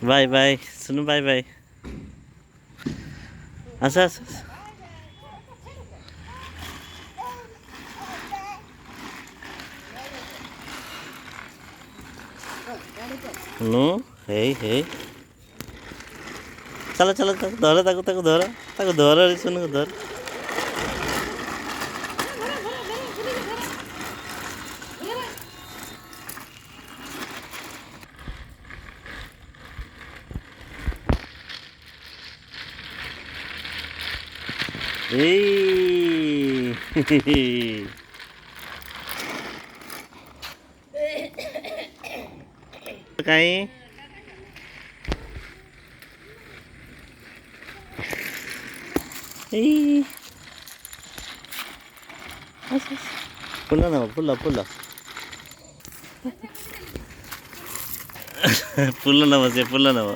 bye bye सुनू bye bye असं असं नो हे हे चला चला धर ताको ताको धर रे सुनू धर ए काही पुन्हा नव पुल्ला पुल्ला पुल्ला नव से पुल्ला नव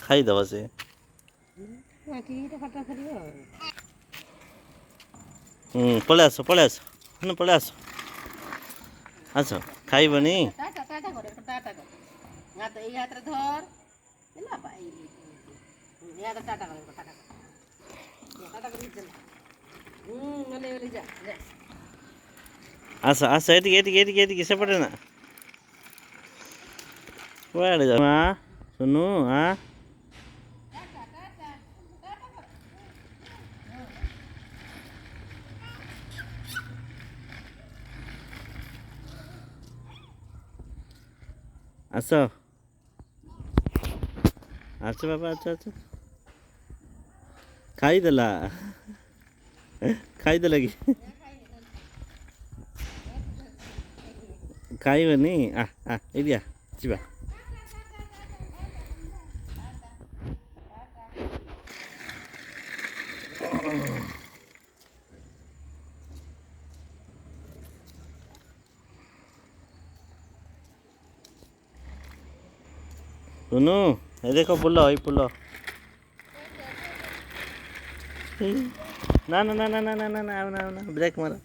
खाई दवा से पळेଇ आस पळेई आस आस खाइबनी आस आस एटी सेपटे ना वाड़े जा सुनू हाँ आस अच्छा बाबा अच्छा खाईदेला कि खाइबनी एरिया जीवा सुनू ये देखो पुल्ला ये पुल्ला ना ना ना ना ना ना ना ना ब्रेक मारा